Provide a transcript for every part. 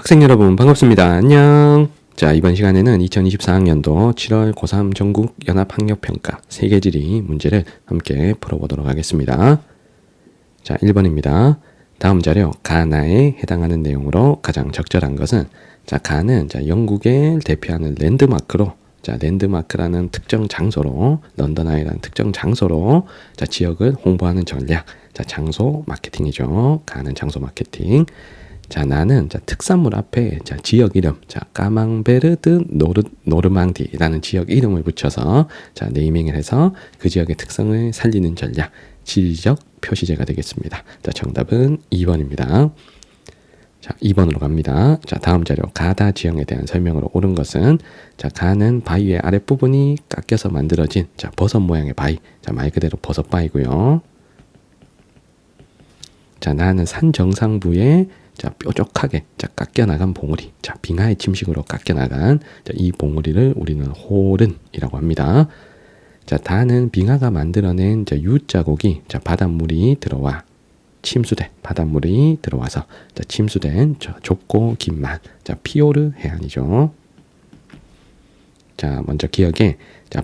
학생 여러분 반갑습니다. 안녕. 자, 이번 시간에는 2024학년도 7월 고3 전국 연합학력평가 세계지리 문제를 함께 풀어보도록 하겠습니다. 자, 1번입니다. 다음 자료 가나에 해당하는 내용으로 가장 적절한 것은, 자, 가는 영국을 대표하는 랜드마크로, 랜드마크라는 특정 장소로, 런던 아이라는 특정 장소로 지역을 홍보하는 전략, 장소 마케팅이죠. 가는 장소 마케팅. 자, 나는 특산물 앞에 지역 이름, 까망베르드 노르망디라는 지역 이름을 붙여서 네이밍을 해서 그 지역의 특성을 살리는 전략, 지리적 표시제가 되겠습니다. 자, 정답은 2번입니다. 자, 2번으로 갑니다. 자, 다음 자료 가다 지형에 대한 설명으로 옳은 것은, 가는 바위의 아랫부분이 깎여서 만들어진 버섯 모양의 바위, 말 그대로 버섯 바위고요. 자, 나는 산 정상부에 뾰족하게 깎여나간 봉우리, 빙하의 침식으로 깎여나간 이 봉우리를 우리는 호른이라고 합니다. 자, 다는 빙하가 만들어낸 U자국이 바닷물이 들어와 침수된, 바닷물이 들어와서 침수된 좁고 긴 만, 피오르 해안이죠. 자, 먼저 기억에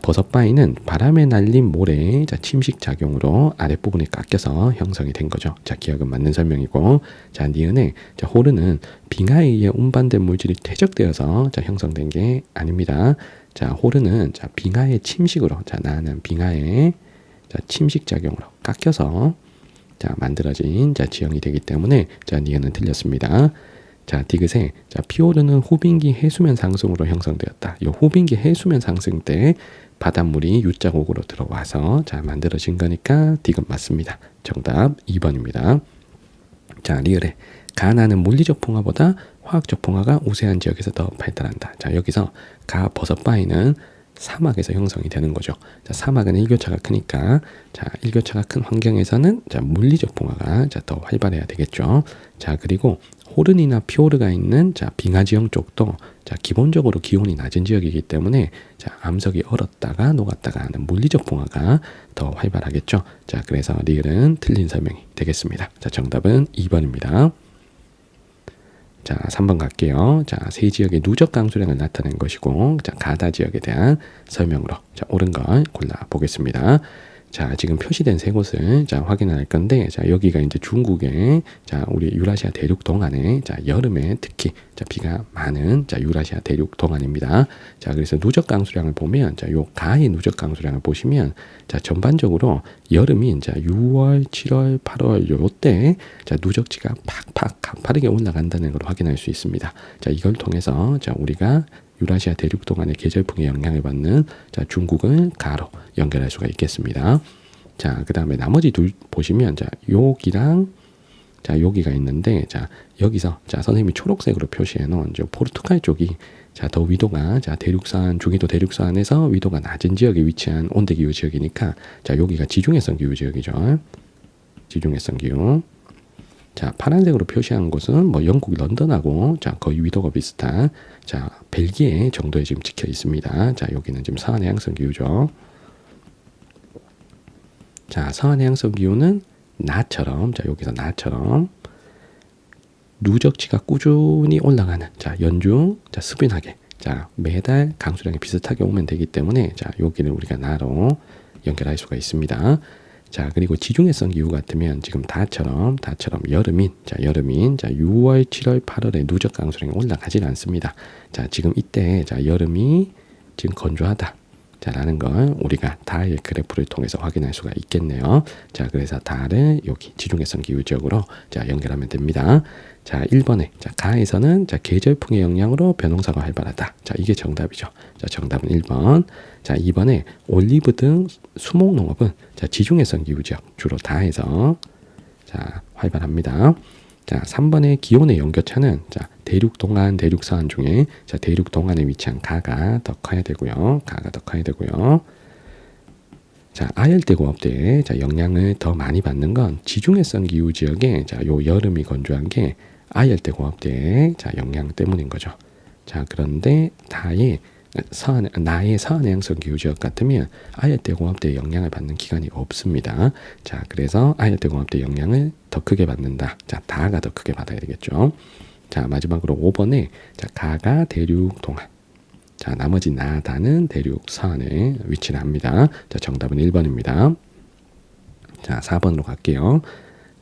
버섯바위는 바람에 날린 모래의 침식 작용으로 아랫부분이 깎여서 형성이 된 거죠. 자, 기억은 맞는 설명이고, 자, 니은에 호르는 빙하에 의해 운반된 물질이 퇴적되어서 형성된 게 아닙니다. 자, 호르는 빙하의 침식으로, 나는 빙하의 침식 작용으로 깎여서 만들어진 지형이 되기 때문에 니은은 틀렸습니다. 자, 디귿에 피오르는 호빙기 해수면 상승으로 형성되었다. 이 호빙기 해수면 상승 때 바닷물이 U자국으로 들어와서 만들어진 거니까 디귿 맞습니다. 정답 2번입니다. 자, 리을에 가나는 물리적 풍화보다 화학적 풍화가 우세한 지역에서 더 발달한다. 자, 여기서 가 버섯바위는 사막에서 형성이 되는 거죠. 자, 사막은 일교차가 크니까, 일교차가 큰 환경에서는 물리적 풍화가 더 활발해야 되겠죠. 자, 그리고 호른이나 피오르가 있는 빙하 지형 쪽도 기본적으로 기온이 낮은 지역이기 때문에 암석이 얼었다가 녹았다가 하는 물리적 풍화가 더 활발하겠죠. 자, 그래서 리을은 틀린 설명이 되겠습니다. 자, 정답은 2번입니다. 자, 3번 갈게요. 자, 세 지역의 누적 강수량을 나타낸 것이고, 가다 지역에 대한 설명으로 옳은 걸 골라 보겠습니다. 자, 지금 표시된 세 곳을 확인할 건데, 여기가 이제 중국의 우리 유라시아 대륙 동안에 여름에 특히 비가 많은 유라시아 대륙 동안입니다. 자, 그래서 누적 강수량을 보면 요 가의 누적 강수량을 보시면 전반적으로 여름이 이제 6월, 7월, 8월 요때 누적치가 팍팍 가파르게 올라간다는 걸 확인할 수 있습니다. 자, 이걸 통해서 우리가 유라시아 대륙 동안의 계절풍의 영향을 받는 중국을 가로 연결할 수가 있겠습니다. 자, 그 다음에 나머지 둘 보시면 여기랑 여기가 있는데, 여기서 선생님이 초록색으로 표시해 놓은 포르투갈 쪽이 더 위도가 대륙산, 중위도 대륙산에서 위도가 낮은 지역에 위치한 온대기후 지역이니까 여기가 지중해성 기후 지역이죠. 지중해성 기후. 자, 파란색으로 표시한 곳은 뭐 영국 런던하고 거의 위도가 비슷한 벨기에 정도에 지금 찍혀 있습니다. 자, 여기는 지금 서한 해양성 기후죠. 자, 서한 해양성 기후는 나처럼, 여기서 나처럼 누적치가 꾸준히 올라가는, 연중, 수빈하게, 매달 강수량이 비슷하게 오면 되기 때문에, 여기를 우리가 나로 연결할 수가 있습니다. 자, 그리고 지중해성 기후 같으면 지금 다처럼 여름인 6월, 7월, 8월에 누적 강수량이 올라가질 않습니다. 자, 지금 이때 여름이 지금 건조하다. 라는 걸 우리가 다의 그래프를 통해서 확인할 수가 있겠네요. 자, 그래서 다를 여기 지중해성 기후 지역으로 연결하면 됩니다. 자, 1번에 가에서는 계절풍의 영향으로 벼농사가 활발하다. 자, 이게 정답이죠. 자, 정답은 1번. 자, 2번에 올리브 등 수목 농업은 지중해성 기후 지역 주로 다에서 활발합니다. 자, 3번의 기온의 연교차는 대륙 동안, 대륙 서한 중에 대륙 동안에 위치한 가가 더 커야 되고요. 가가 더 커야 되고요. 자, 아열대고압대에 영향을 더 많이 받는 건 지중해성 기후 지역에 요 여름이 건조한 게 아열대고압대의 영향 때문인 거죠. 자, 그런데 나의 서한 해양성 기후 지역 같으면 아열대고압대의 영향을 받는 기간이 없습니다. 자, 그래서 아열대고압대 영향을 더 크게 받는다. 자, 다가 더 크게 받아야 되겠죠. 자, 마지막으로 5번에 자, 가가 대륙 동안. 자, 나머지 나다는 대륙 서안에 위치를 합니다. 자, 정답은 1번입니다. 자, 4번으로 갈게요.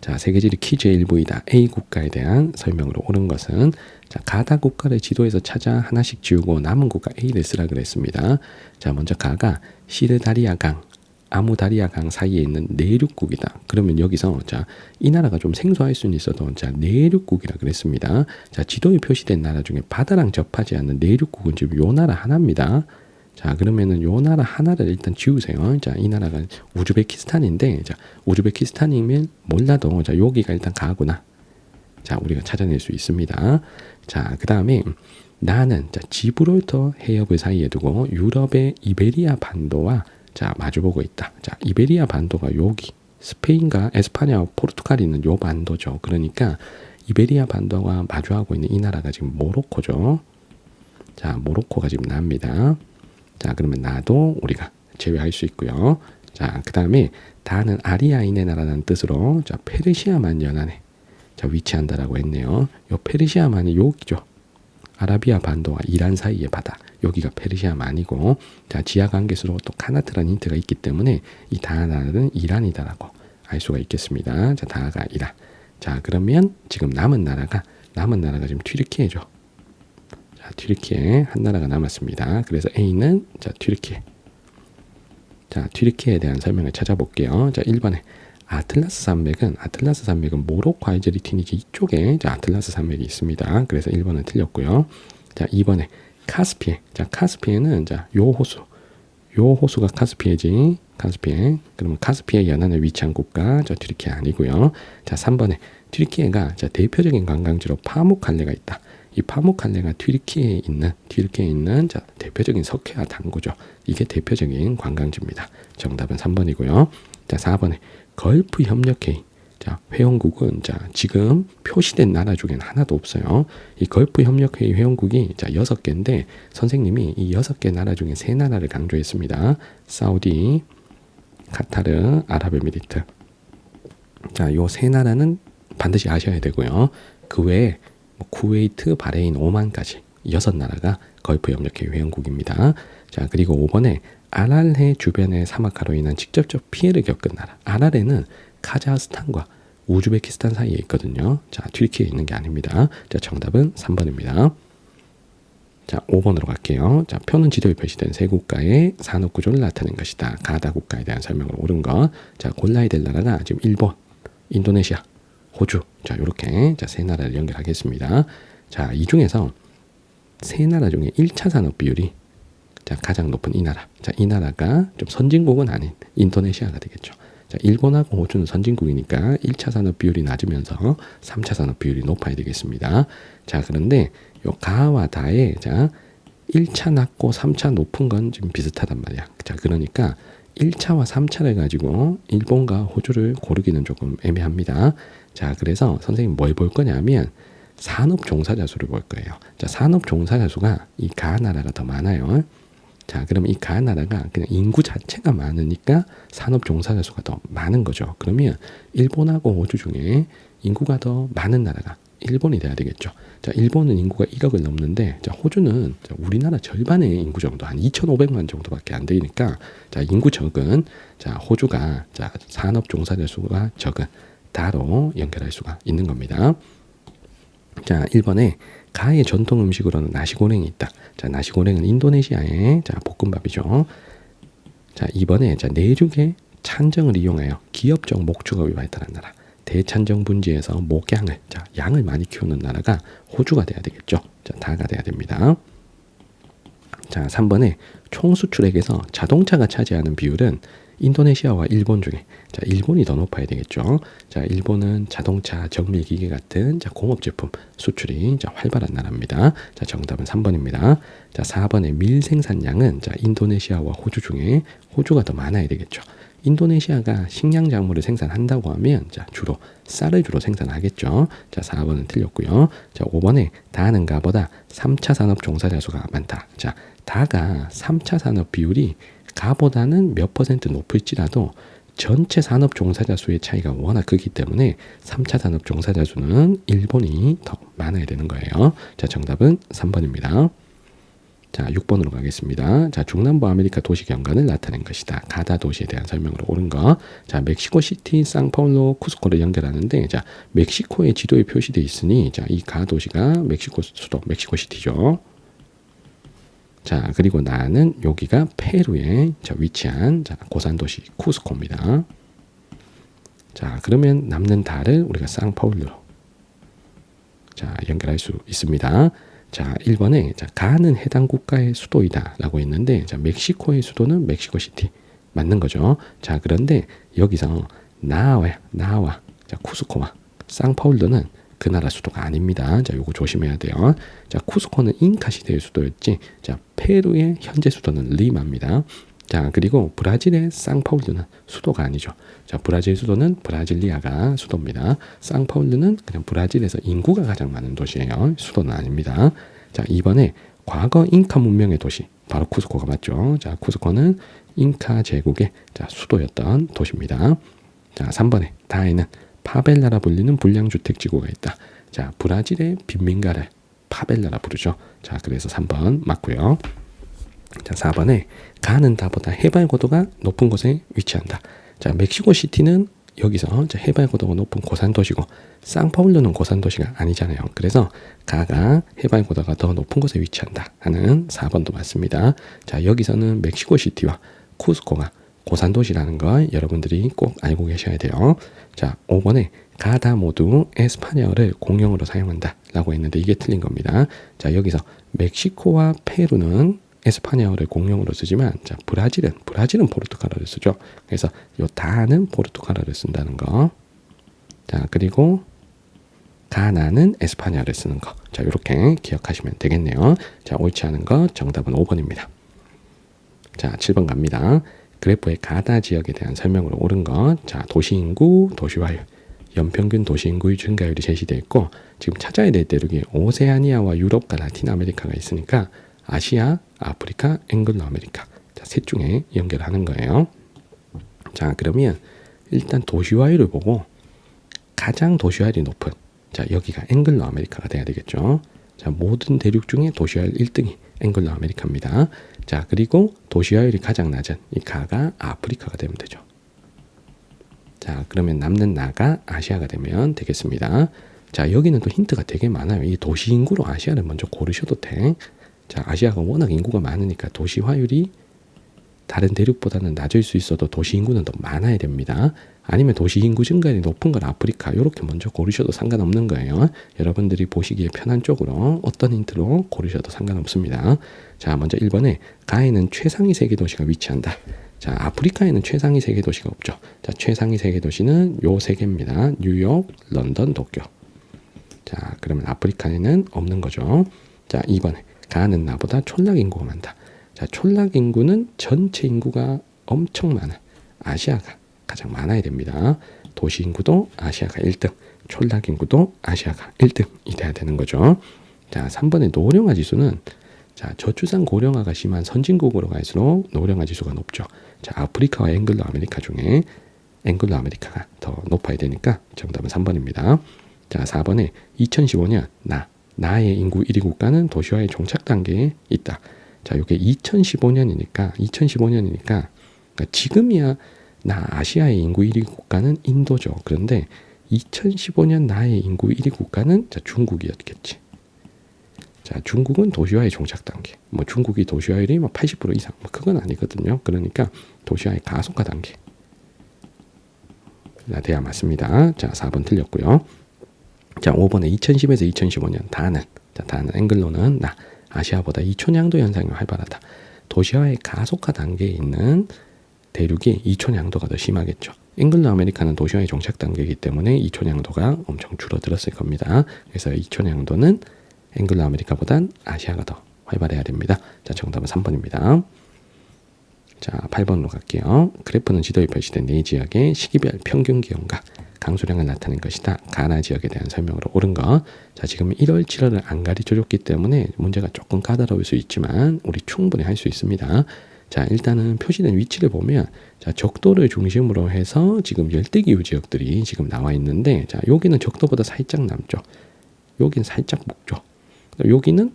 자, 세계지리 퀴즈의 일부이다. A 국가에 대한 설명으로 옳은 것은 자, 가다 국가를 지도에서 찾아 하나씩 지우고 남은 국가 A를 쓰라 그랬습니다. 자, 먼저 가가 시르다리아 강, 아무다리아 강 사이에 있는 내륙국이다. 그러면 여기서 자, 이 나라가 좀 생소할 수는 있어도 자, 내륙국이라 그랬습니다. 자, 지도에 표시된 나라 중에 바다랑 접하지 않는 내륙국은 지금 요 나라 하나입니다. 자, 그러면은 요 나라 하나를 일단 지우세요. 자, 이 나라가 우즈베키스탄인데, 자, 우즈베키스탄이면 몰라도, 자, 여기가 일단 가구나. 자, 우리가 찾아낼 수 있습니다. 자, 그 다음에 나는, 자, 지브롤터 해협을 사이에 두고 유럽의 이베리아 반도와 자, 마주보고 있다. 자, 이베리아 반도가 여기, 스페인과 에스파냐, 포르투갈이 있는 요 반도죠. 그러니까 이베리아 반도와 마주하고 있는 이 나라가 지금 모로코죠. 자, 모로코가 지금 납니다. 자, 그러면 나도 우리가 제외할 수 있고요. 자, 그 다음에 다는 아리아인의 나라라는 뜻으로 자, 페르시아만 연안에 자, 위치한다라고 했네요. 요 페르시아만이 여기죠. 아라비아 반도와 이란 사이의 바다. 여기가 페르시아만이고, 자, 지하 관계수로 또 카나트라는 힌트가 있기 때문에 이 다나는 이란이다라고 알 수가 있겠습니다. 자, 다가 이란. 자, 그러면 지금 남은 나라가 지금 튀르키예죠. 자, 튀르키예 한 나라가 남았습니다. 그래서 A는 자, 튀르키예. 자, 튀르키예에 대한 설명을 찾아볼게요. 자, 1번에 아틀라스 산맥은 모로코 알제리 이쪽에 자, 아틀라스 산맥이 있습니다. 그래서 1번은 틀렸고요. 자, 2번에 카스피해. 자, 카스피해는 자, 요 호수가 카스피해지. 카스피해. 그러면 카스피해 연안에 위치한 국가 저 튀르키예 아니고요. 자, 3번에 튀르키예가 자, 대표적인 관광지로 파묵칼레가 있다. 이 파묵칼레가 튀르키예에 있는 자, 대표적인 석회화 당구죠. 이게 대표적인 관광지입니다. 정답은 3번이고요. 자, 4번에 걸프 협력회의. 자, 회원국은 자, 지금 표시된 나라 중엔 하나도 없어요. 이 걸프 협력회의 회원국이 자, 6개인데 선생님이 이 6개 나라 중에 3나라를 강조했습니다. 사우디, 카타르, 아랍에미리트. 자, 요 3나라는 반드시 아셔야 되고요. 그 외에 쿠웨이트, 바레인, 오만까지 6나라가 걸프 협력회의 회원국입니다. 자, 그리고 5번에 아랄해 주변의 사막화로 인한 직접적 피해를 겪은 나라. 아랄해는 카자흐스탄과 우즈베키스탄 사이에 있거든요. 자, 튀르키예에 있는 게 아닙니다. 자, 정답은 3번입니다. 자, 5번으로 갈게요. 자, 표는 지도에 표시된 세 국가의 산업 구조를 나타낸 것이다. 가다 국가에 대한 설명으로 옳은 것. 자, 골라야 될 나라가 지금 일본, 인도네시아, 호주. 자, 요렇게 자, 세 나라를 연결하겠습니다. 자, 이 중에서 세 나라 중에 1차 산업 비율이 자, 가장 높은 이 나라. 자, 이 나라가 좀 선진국은 아닌 인도네시아가 되겠죠. 자, 일본하고 호주는 선진국이니까 1차 산업 비율이 낮으면서 3차 산업 비율이 높아야 되겠습니다. 자, 그런데 요 가와 다의 자, 1차 낮고 3차 높은 건 지금 비슷하단 말이야. 자, 그러니까 1차와 3차를 가지고 일본과 호주를 고르기는 조금 애매합니다. 자, 그래서 선생님 뭘 볼 거냐면 산업 종사자 수를 볼 거예요. 자, 산업 종사자 수가 이 가 나라가 더 많아요. 자, 그럼 이 가 나라가 그냥 인구 자체가 많으니까 산업 종사자 수가 더 많은 거죠. 그러면 일본하고 호주 중에 인구가 더 많은 나라가 일본이 돼야 되겠죠. 자, 일본은 인구가 1억을 넘는데, 자, 호주는 자, 우리나라 절반의 인구 정도, 한 2,500만 정도밖에 안 되니까, 자, 인구 적은, 자, 호주가, 자, 산업 종사자 수가 적은 다로 연결할 수가 있는 겁니다. 자, 1번에 가의 전통 음식으로는 나시고랭이 있다. 자, 나시고랭은 인도네시아의 자, 볶음밥이죠. 자, 2번에 자, 내륙의 찬정을 이용하여 기업적 목축업이 발달한 나라. 대찬정 분지에서 목양을, 자, 양을 많이 키우는 나라가 호주가 돼야 되겠죠. 자, 다가 돼야 됩니다. 자, 3번에 총 수출액에서 자동차가 차지하는 비율은 인도네시아와 일본 중에 자, 일본이 더 높아야 되겠죠. 자, 일본은 자동차, 정밀기계 같은 자, 공업 제품 수출이 자, 활발한 나라입니다. 자, 정답은 3번입니다. 자, 4번의 밀 생산량은 자, 인도네시아와 호주 중에 호주가 더 많아야 되겠죠. 인도네시아가 식량 작물을 생산한다고 하면 자, 주로 쌀을 주로 생산하겠죠. 자, 4번은 틀렸고요. 자, 5번에 다는 가보다 3차 산업 종사자 수가 많다. 자, 다가 3차 산업 비율이 가보다는 몇 퍼센트 높을지라도 전체 산업 종사자 수의 차이가 워낙 크기 때문에 3차 산업 종사자 수는 일본이 더 많아야 되는 거예요. 자, 정답은 3번입니다. 자, 6번으로 가겠습니다. 자, 중남부 아메리카 도시 경관을 나타낸 것이다. 가다 도시에 대한 설명으로 옳은 거. 자, 멕시코시티, 상파울로, 쿠스코를 연결하는데, 자, 멕시코의 지도에 표시되어 있으니, 자, 이 가 도시가 멕시코 수도, 멕시코시티죠. 자, 그리고 나는 여기가 페루에 위치한 고산도시 쿠스코입니다. 자, 그러면 남는 달을 우리가 상파울로 연결할 수 있습니다. 자, 1번에 가는 해당 국가의 수도이다 라고 했는데, 자, 멕시코의 수도는 멕시코시티 맞는 거죠. 자, 그런데 여기서 나와 쿠스코와 상파울루는 그 나라 수도가 아닙니다. 자, 요거 조심해야 돼요. 자, 쿠스코는 잉카 시대의 수도였지. 자, 페루의 현재 수도는 리마입니다. 자, 그리고 브라질의 상파울루는 수도가 아니죠. 자, 브라질 수도는 브라질리아가 수도입니다. 상파울루는 그냥 브라질에서 인구가 가장 많은 도시예요. 수도는 아닙니다. 자, 이번에 과거 잉카 문명의 도시 바로 쿠스코가 맞죠. 자, 쿠스코는 잉카 제국의 수도였던 도시입니다. 자, 3번에 다에는 파벨라라 불리는 불량주택 지구가 있다. 자, 브라질의 빈민가를 파벨라라 부르죠. 자, 그래서 3번 맞고요. 자, 4번에 가는 다보다 해발 고도가 높은 곳에 위치한다. 자, 멕시코시티는 여기서 해발 고도가 높은 고산도시고 상파울루는 고산도시가 아니잖아요. 그래서 가가 해발 고도가 더 높은 곳에 위치한다 하는 4번도 맞습니다. 자, 여기서는 멕시코시티와 쿠스코가 고산도시라는 걸 여러분들이 꼭 알고 계셔야 돼요. 자, 5번에 가다 모두 에스파냐어를 공용어로 사용한다 라고 했는데 이게 틀린 겁니다. 자, 여기서 멕시코와 페루는 에스파냐어를 공용어로 쓰지만, 자, 브라질은 포르투갈어를 쓰죠. 그래서 요 다는 포르투갈어를 쓴다는 거. 자, 그리고 가나는 에스파냐어를 쓰는 거. 자, 이렇게 기억하시면 되겠네요. 자, 옳지 않은 거 정답은 5번입니다. 자, 7번 갑니다. 그래프의 가다 지역에 대한 설명으로 옳은 것. 자, 도시인구, 도시화율, 연평균 도시인구의 증가율이 제시되어 있고, 지금 찾아야 될 대륙이 오세아니아와 유럽과 라틴 아메리카가 있으니까 아시아, 아프리카, 앵글로 아메리카. 자, 셋 중에 연결하는 거예요. 자, 그러면 일단 도시화율을 보고 가장 도시화율이 높은, 자, 여기가 앵글로 아메리카가 돼야 되겠죠. 자, 모든 대륙 중에 도시화율 1등이 앵글로 아메리카입니다. 자, 그리고 도시화율이 가장 낮은 이 가가 아프리카가 되면 되죠. 자, 그러면 남는 나가 아시아가 되면 되겠습니다. 자, 여기는 또 힌트가 되게 많아요. 이 도시 인구로 아시아를 먼저 고르셔도 돼. 자, 아시아가 워낙 인구가 많으니까 도시화율이 다른 대륙보다는 낮을 수 있어도 도시 인구는 더 많아야 됩니다. 아니면 도시 인구 증가율이 높은 건 아프리카, 이렇게 먼저 고르셔도 상관없는 거예요. 여러분들이 보시기에 편한 쪽으로 어떤 힌트로 고르셔도 상관없습니다. 자, 먼저 1번에 가에는 최상위 세계 도시가 위치한다. 자, 아프리카에는 최상위 세계 도시가 없죠. 자, 최상위 세계 도시는 요 세 개입니다. 뉴욕, 런던, 도쿄. 자, 그러면 아프리카에는 없는 거죠. 자, 2번에 가는 나보다 촌락 인구가 많다. 자, 촌락 인구는 전체 인구가 엄청 많은 아시아가 가장 많아야 됩니다. 도시 인구도 아시아가 1등, 촌락 인구도 아시아가 1등이 돼야 되는 거죠. 자, 3번의 노령화 지수는, 자, 저출산 고령화가 심한 선진국으로 갈수록 노령화 지수가 높죠. 자, 아프리카와 앵글로 아메리카 중에 앵글로 아메리카가 더 높아야 되니까 정답은 3번입니다. 자, 4번에 2015년 나의 인구 1위 국가는 도시화의 종착 단계에 있다. 자, 이게 2015년이니까 그러니까 지금이야 나 아시아의 인구 1위 국가는 인도죠. 그런데 2015년 나의 인구 1위 국가는 중국이었겠지. 자, 중국은 도시화의 종착 단계. 뭐 중국이 도시화율이 80% 이상, 그건 아니거든요. 그러니까 도시화의 가속화 단계. 돼야 맞습니다. 자, 4번 틀렸고요. 자, 5번에 2010에서 2015년 다는 앵글로는 아시아보다 이촌양도 현상이 활발하다. 도시화의 가속화 단계에 있는 대륙이 이촌양도가 더 심하겠죠. 앵글로 아메리카는 도시화의 종착 단계이기 때문에 이촌양도가 엄청 줄어들었을 겁니다. 그래서 이촌양도는 앵글로 아메리카보단 아시아가 더 활발해야 됩니다. 자, 정답은 3번입니다. 자, 8번으로 갈게요. 그래프는 지도에 표시된 네 지역의 시기별 평균 기온과 강수량을 나타낸 것이다. 가나 지역에 대한 설명으로 옳은 거. 자, 지금 1월, 7월을 안 가르쳐줬기 때문에 문제가 조금 까다로울 수 있지만 우리 충분히 할 수 있습니다. 자, 일단은 표시된 위치를 보면 자, 적도를 중심으로 해서 지금 열대기후 지역들이 지금 나와 있는데 자, 여기는 적도보다 살짝 남쪽. 여기는 살짝 북쪽. 여기는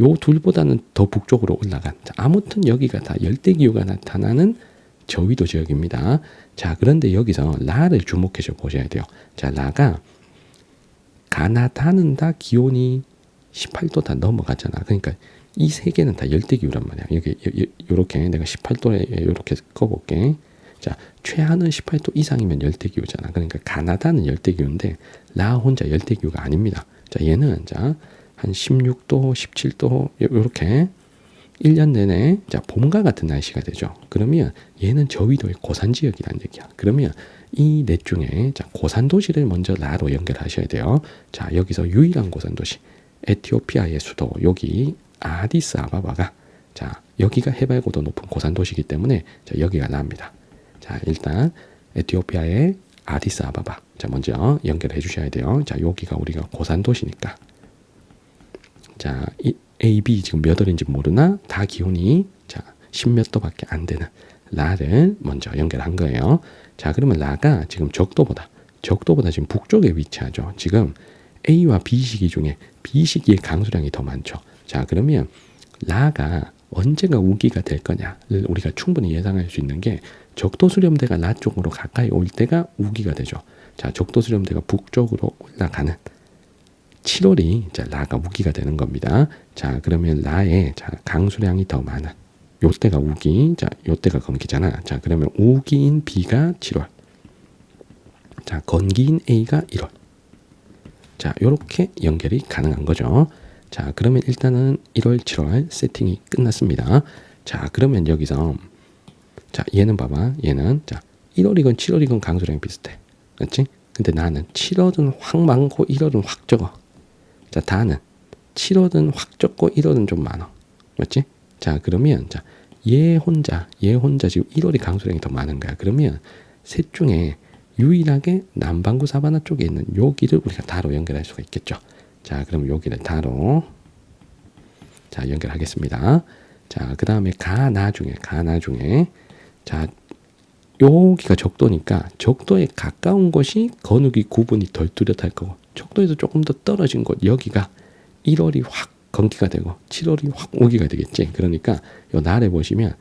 요 둘보다는 더 북쪽으로 올라간. 자, 아무튼 여기가 다 열대기후가 나타나는 저위도 지역입니다. 자, 그런데 여기서 라를 주목해서 보셔야 돼요. 자, 라가 가나다는 기온이 18도 다 넘어가잖아. 그러니까 이 세 개는 다 열대기후란 말이야. 여기 요렇게 내가 18도에 요렇게 꺼볼게. 자, 최하는 18도 이상이면 열대기후잖아. 그러니까 가나다는 열대기후인데 라 혼자 열대기후가 아닙니다. 자, 얘는 자, 한 16도, 17도 요렇게 1년 내내 자, 봄과 같은 날씨가 되죠. 그러면 얘는 저위도의 고산 지역이란 얘기야. 그러면 이 넷 중에 자, 고산 도시를 먼저 라로 연결하셔야 돼요. 자, 여기서 유일한 고산 도시 에티오피아의 수도 여기 아디스아바바가 자, 여기가 해발고도 높은 고산 도시이기 때문에 자, 여기가 라입니다. 자, 일단 에티오피아의 아디스아바바 자, 먼저 연결해 주셔야 돼요. 자, 여기가 우리가 고산 도시니까 자, 이 A, B 지금 몇 월인지 모르나 다 기온이 자, 10몇 도밖에 안 되는 라를 먼저 연결한 거예요. 자, 그러면 라가 지금 적도보다 지금 북쪽에 위치하죠. 지금 A와 B시기 중에 B시기의 강수량이 더 많죠. 자, 그러면 라가 언제가 우기가 될 거냐를 우리가 충분히 예상할 수 있는 게 적도 수렴대가 라 쪽으로 가까이 올 때가 우기가 되죠. 자, 적도 수렴대가 북쪽으로 올라가는 7월이 자, 라가 우기가 되는 겁니다. 자, 그러면 라의 자, 강수량이 더 많은 요때가 우기, 자, 요때가 건기잖아. 자, 그러면 우기인 B가 7월. 자, 건기인 A가 1월. 자, 요렇게 연결이 가능한 거죠. 자, 그러면 일단은 1월, 7월 세팅이 끝났습니다. 자, 그러면 여기서 자, 얘는 봐봐. 얘는 자, 1월이건 7월이건 강수량이 비슷해. 그렇지? 근데 나는 7월은 확 많고 1월은 확 적어. 자, 다는 7월은 확 적고 1월은 좀 많아. 맞지? 자, 그러면 자, 얘 혼자 지금 1월이 강수량이 더 많은 거야. 그러면 셋 중에 유일하게 남반구 사바나 쪽에 있는 여기를 우리가 다로 연결할 수가 있겠죠. 자, 그럼 여기를 다로 자, 연결하겠습니다. 자, 그 다음에 가나 중에 자, 여기가 적도니까 적도에 가까운 곳이 건욱이 구분이 덜 뚜렷할 거고 적도에서 조금 더 떨어진 곳 여기가 1월이 확 건기가 되고 7월이 확 우기가 되겠지. 그러니까 요 날에 보시면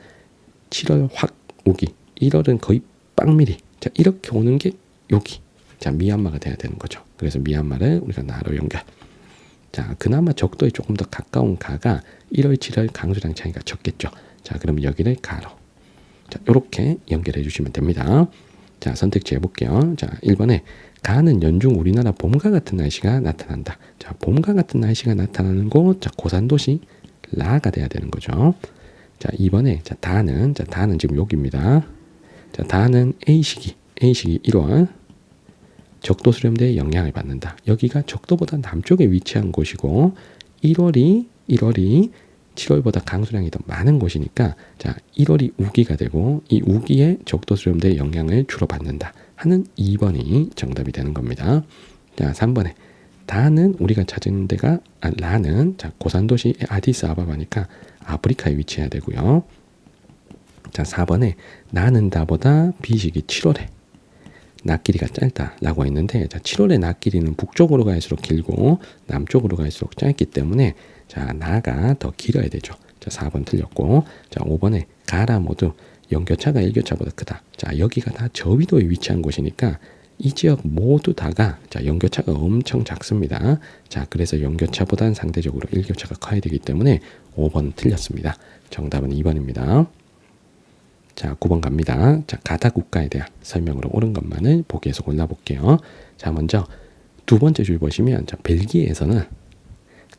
7월 확 우기 1월은 거의 빵미리 자, 이렇게 오는 게 여기 자, 미얀마가 돼야 되는 거죠. 그래서 미얀마를 우리가 나로 연결. 자, 그나마 적도에 조금 더 가까운 가가 1월 7월 강수량 차이가 적겠죠. 자, 그럼 여기를 가로 자, 요렇게 연결해 주시면 됩니다. 자, 선택지 해볼게요. 자, 1번에 가는 연중 우리나라 봄과 같은 날씨가 나타난다. 자, 봄과 같은 날씨가 나타나는 곳, 자, 고산도시 라가 돼야 되는 거죠. 자, 2번에 자, 다는 지금 여기입니다. 자, 다는 A시기 1월 적도 수렴대의 영향을 받는다. 여기가 적도보다 남쪽에 위치한 곳이고 1월이 7월보다 강수량이 더 많은 곳이니까 자, 1월이 우기가 되고 이 우기에 적도 수렴대의 영향을 주로 받는다 하는 2번이 정답이 되는 겁니다. 자, 3번에 다는 우리가 찾은 데가 라는 자, 고산도시 아디스아바바니까 아프리카에 위치해야 되고요. 자, 4번에 나는 다보다 B시기 7월에 낮 길이가 짧다라고 했는데 자, 7월의 낮 길이는 북쪽으로 갈수록 길고 남쪽으로 갈수록 짧기 때문에 자, 나가 더 길어야 되죠. 자, 4번 틀렸고 자, 5번에 가라 모두 연교차가 일교차보다 크다. 자, 여기가 다 저위도에 위치한 곳이니까 이 지역 모두 다가 자, 연교차가 엄청 작습니다. 자, 그래서 연교차보다는 상대적으로 일교차가 커야 되기 때문에 5번 틀렸습니다. 정답은 2번입니다. 자, 9번 갑니다. 자, 가다 국가에 대한 설명으로 옳은 것만을 보기에서 골라볼게요. 자, 먼저 두 번째 줄 보시면 자, 벨기에에서는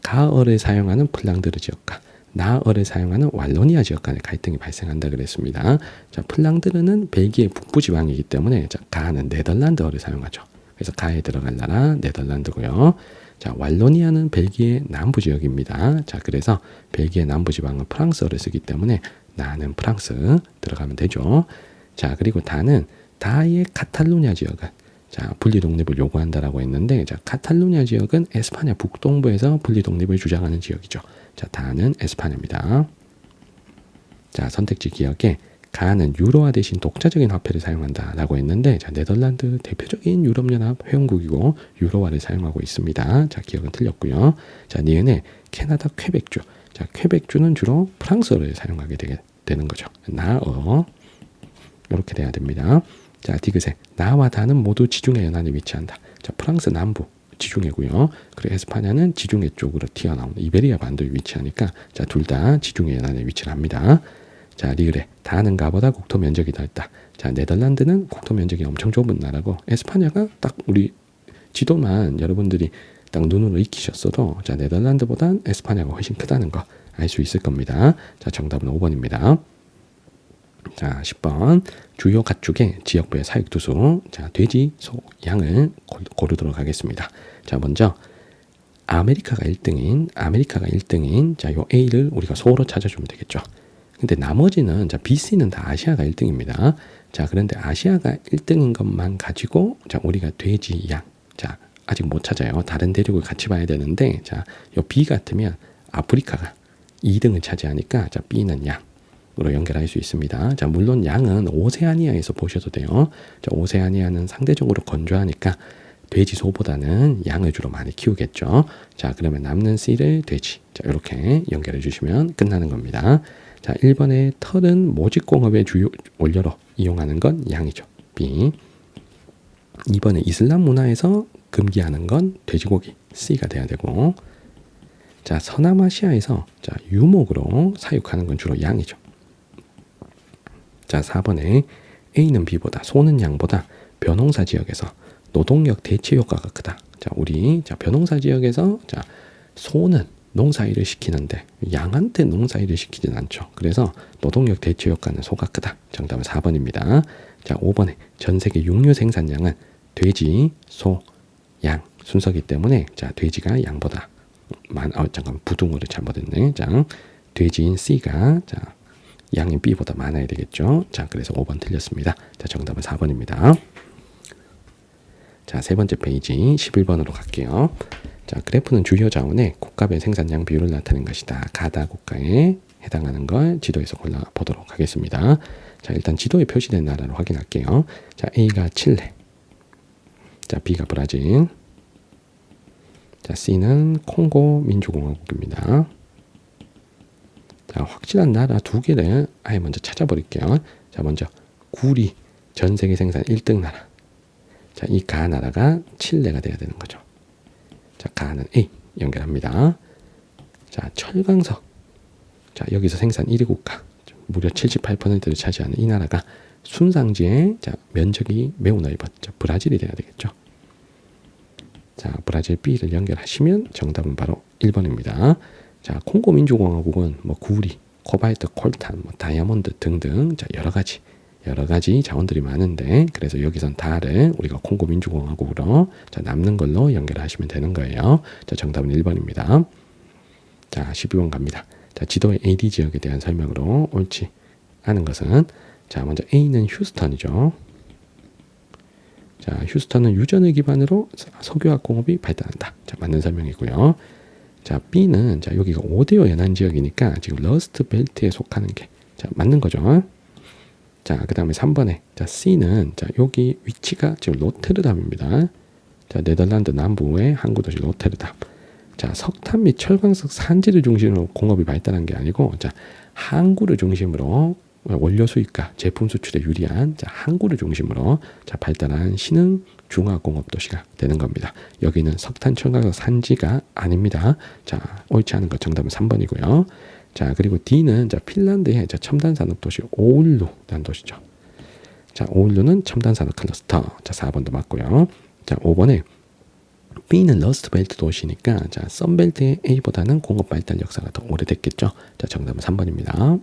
가을을 사용하는 플랑드르 지역과 나을을 사용하는 왈로니아 지역 간의 갈등이 발생한다 그랬습니다. 자, 플랑드르는 벨기에 북부 지방이기 때문에 자, 가는 네덜란드어를 사용하죠. 그래서 가에 들어갈 나라 네덜란드고요. 자, 왈로니아는 벨기에 남부 지역입니다. 자, 그래서 벨기에 남부 지방은 프랑스어를 쓰기 때문에 나는 프랑스 들어가면 되죠. 자, 그리고 다의 카탈루냐 지역은 자, 분리 독립을 요구한다라고 했는데 자, 카탈루냐 지역은 에스파냐 북동부에서 분리 독립을 주장하는 지역이죠. 자, 다는 에스파냐입니다. 자, 선택지 기억에 가는 유로화 대신 독자적인 화폐를 사용한다라고 했는데, 자, 네덜란드 대표적인 유럽연합 회원국이고 유로화를 사용하고 있습니다. 자, 기억은 틀렸고요. 자, 니은에 캐나다 퀘벡주. 자, 퀘벡주는 주로 프랑스어를 사용하게 되는 거죠. 나어 이렇게 돼야 됩니다. 자, 디귿에 나와 다는 모두 지중해 연안에 위치한다. 자, 프랑스 남부 지중해고요. 그리고 에스파냐는 지중해 쪽으로 튀어나오는 이베리아 반도에 위치하니까 자, 둘 다 지중해 연안에 위치를 합니다. 자, 리을에 다는 가보다 국토 면적이 넓다. 자, 네덜란드는 국토 면적이 엄청 좁은 나라고 에스파냐가 딱 우리 지도만 여러분들이 딱 눈으로 익히셨어도 자, 네덜란드보단 에스파냐가 훨씬 크다는 거 알 수 있을 겁니다. 자, 정답은 5번입니다. 자, 10번 주요 가축의 지역별 사육두수. 자, 돼지, 소, 양을 고르도록 하겠습니다. 자, 먼저 아메리카가 1등인 자, 요 A를 우리가 소로 찾아주면 되겠죠. 근데 나머지는 자, B, C는 다 아시아가 1등입니다. 자, 그런데 아시아가 1등인 것만 가지고 자, 우리가 돼지, 양. 자, 아직 못 찾아요. 다른 대륙을 같이 봐야 되는데 자, 요 B 같으면 아프리카가 2등을 차지하니까 자, B는 양으로 연결할 수 있습니다. 자, 물론 양은 오세아니아에서 보셔도 돼요. 자, 오세아니아는 상대적으로 건조하니까 돼지, 소보다는 양을 주로 많이 키우겠죠. 자, 그러면 남는 C를 돼지. 자, 이렇게 연결해 주시면 끝나는 겁니다. 자, 1번의 털은 모직공업의 주요 원료로 이용하는 건 양이죠. B. 2번에 이슬람 문화에서 금기하는 건 돼지고기. C가 돼야 되고. 자, 서남아시아에서 자, 유목으로 사육하는 건 주로 양이죠. 자, 4번에 A는 B보다, 소는 양보다 벼농사 지역에서 노동력 대체 효과가 크다. 자, 우리 자, 벼농사 지역에서 자, 소는 농사일을 시키는데 양한테 농사일을 시키진 않죠. 그래서 노동력 대체 효과는 소가 크다. 정답은 4번입니다. 자, 5번에 전 세계 육류 생산량은 돼지, 소, 양 순서기 때문에 자, 돼지가 양보다 잠깐 부등호를 잘못했네. 자, 돼지인 C가 자, 양인 B보다 많아야 되겠죠. 자, 그래서 5번 틀렸습니다. 자, 정답은 4번입니다. 자, 세 번째 페이지 11번으로 갈게요. 자, 그래프는 주요 자원의 국가별 생산량 비율을 나타낸 것이다. 가다 국가에 해당하는 걸 지도에서 골라보도록 하겠습니다. 자, 일단 지도에 표시된 나라로 확인할게요. 자, A가 칠레, 자, B가 브라질, 자, C는 콩고 민주공화국입니다. 자, 확실한 나라 두 개를 아예 먼저 찾아버릴게요. 자, 먼저 구리 전 세계 생산 1등 나라. 자, 이 가 나라가 칠레가 돼야 되는 거죠. 자, 가는 A 연결합니다. 자, 철강석. 자, 여기서 생산 1위 국가. 무려 78%를 차지하는 이 나라가 순상지의 자, 면적이 매우 넓은 자, 브라질이 돼야 되겠죠. 자, 브라질 B를 연결하시면 정답은 바로 1번입니다. 자, 콩고 민주공화국은 뭐 구리, 코발트, 콜탄, 뭐 다이아몬드 등등 자, 여러 가지 자원들이 많은데 그래서 여기선 다를 우리가 콩고 민주공화국으로 자, 남는 걸로 연결하시면 되는 거예요. 자, 정답은 1번입니다. 자, 12번 갑니다. 자, 지도의 AD 지역에 대한 설명으로 옳지 않은 것은 자, 먼저 A는 휴스턴이죠. 자, 휴스턴은 유전을 기반으로 석유화학 공업이 발달한다. 자, 맞는 설명이고요. 자, B는 자, 여기가 오데오 연안 지역이니까 지금 러스트 벨트에 속하는 게 자, 맞는 거죠. 자, 그 다음에 3번에 자, C는 자, 여기 위치가 지금 로테르담입니다. 자, 네덜란드 남부의 항구 도시 로테르담. 자, 석탄 및 철광석 산지를 중심으로 공업이 발달한 게 아니고 자, 항구를 중심으로 원료 수입과 제품 수출에 유리한 자, 항구를 중심으로 자, 발달한 신흥 중화공업 도시가 되는 겁니다. 여기는 석탄 철광석 산지가 아닙니다. 자, 옳지 않은 것 정답은 3번이고요. 자, 그리고 D는 자, 핀란드의 자, 첨단 산업 도시 오울루라는 도시죠. 자, 오울루는 첨단 산업 클러스터. 자, 4번도 맞고요. 자, 5번에 B는 러스트벨트 도시니까 자, 썬벨트의 A보다는 공업 발달 역사가 더 오래됐겠죠. 자, 정답은 3번입니다.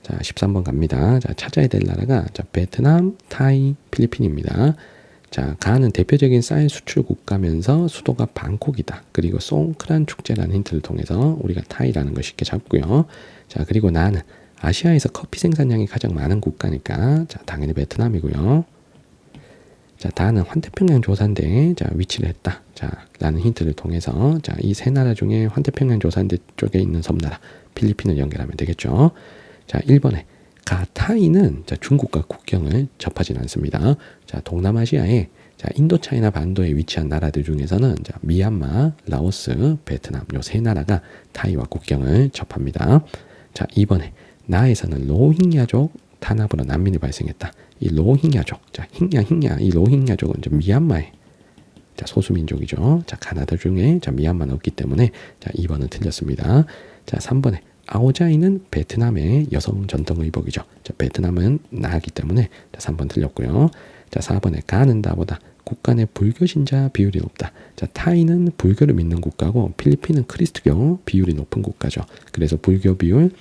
자, 13번 갑니다. 자, 찾아야 될 나라가 자, 베트남, 타이, 필리핀입니다. 자, 가는 대표적인 쌀 수출 국가면서 수도가 방콕이다. 그리고 송크란 축제라는 힌트를 통해서 우리가 타이라는 걸 쉽게 잡고요. 자, 그리고 나는 아시아에서 커피 생산량이 가장 많은 국가니까 자, 당연히 베트남이고요. 자, 다는 환태평양 조산대에 자, 위치를 했다. 자, 라는 힌트를 통해서 자, 이 세 나라 중에 환태평양 조산대 쪽에 있는 섬나라 필리핀을 연결하면 되겠죠. 자, 1번에 가타이는 자, 중국과 국경을 접하진 않습니다. 자, 동남아시아에 자, 인도차이나 반도에 위치한 나라들 중에서는 자, 미얀마, 라오스, 베트남 요 세 나라가 타이와 국경을 접합니다. 자, 2번에 나에서는 로힝야족 탄압으로 난민이 발생했다. 이 로힝야족, 자, 힝야, 이 로힝야족은 이제 미얀마의 자, 소수민족이죠. 자, 가나다 중에 자, 미얀마는 없기 때문에 자, 2번은 틀렸습니다. 자, 3번에 아오자이는 베트남의 여성 전통 의복이죠. 자, 베트남은 나기 때문에 자, 3번 틀렸고요. 자, 4번에 가는 다보다 국가 내 불교 신자 비율이 높다. 자, 타이는 불교를 믿는 국가고 필리핀은 크리스트교 비율이 높은 국가죠. 그래서 불교 비율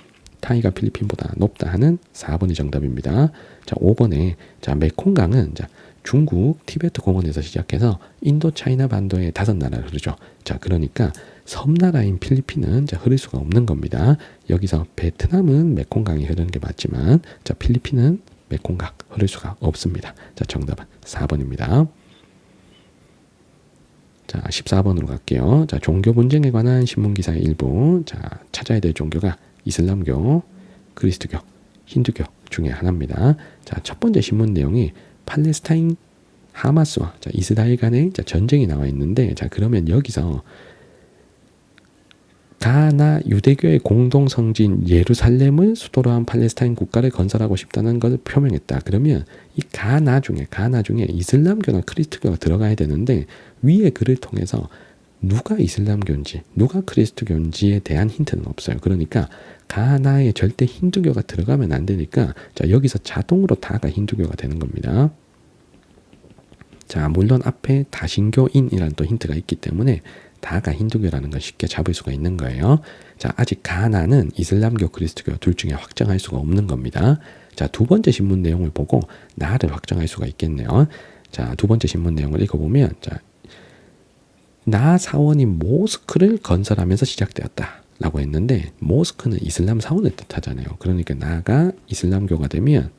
타이가 필리핀보다 높다 하는 4번이 정답입니다. 자, 5번에 자, 메콩강은 자, 중국 티베트 공원에서 시작해서 인도 차이나 반도의 5나라를 흐르죠. 자, 그러니까 섬나라인 필리핀은 자, 흐를 수가 없는 겁니다. 여기서 베트남은 메콩강이 흐르는 게 맞지만 자, 필리핀은 메콩강 흐를 수가 없습니다. 자, 정답은 4번입니다. 자, 14번으로 갈게요. 자, 종교 분쟁에 관한 신문 기사의 일부. 자, 찾아야 될 종교가 이슬람교, 그리스도교, 힌두교 중에 하나입니다. 자, 첫 번째 신문 내용이 팔레스타인 하마스와 자, 이스라엘 간의 자, 전쟁이 나와 있는데 자, 그러면 여기서 가나 유대교의 공동 성지인 예루살렘을 수도로 한 팔레스타인 국가를 건설하고 싶다는 것을 표명했다. 그러면 이 가나 중에 이슬람교나 크리스토교가 들어가야 되는데 위의 글을 통해서 누가 이슬람교인지 누가 크리스토교인지에 대한 힌트는 없어요. 그러니까 가나에 절대 힌두교가 들어가면 안 되니까 자, 여기서 자동으로 다가 힌두교가 되는 겁니다. 자, 물론 앞에 다신교인이라는 또 힌트가 있기 때문에 다가 힌두교라는 걸 쉽게 잡을 수가 있는 거예요. 자, 아직 가나는 이슬람교, 그리스도교 둘 중에 확정할 수가 없는 겁니다. 자, 두 번째 신문 내용을 보고 나를 확정할 수가 있겠네요. 자, 두 번째 신문 내용을 읽어보면 자, 나 사원이 모스크를 건설하면서 시작되었다 라고 했는데 모스크는 이슬람 사원을 뜻하잖아요. 그러니까 나가 이슬람교가 되면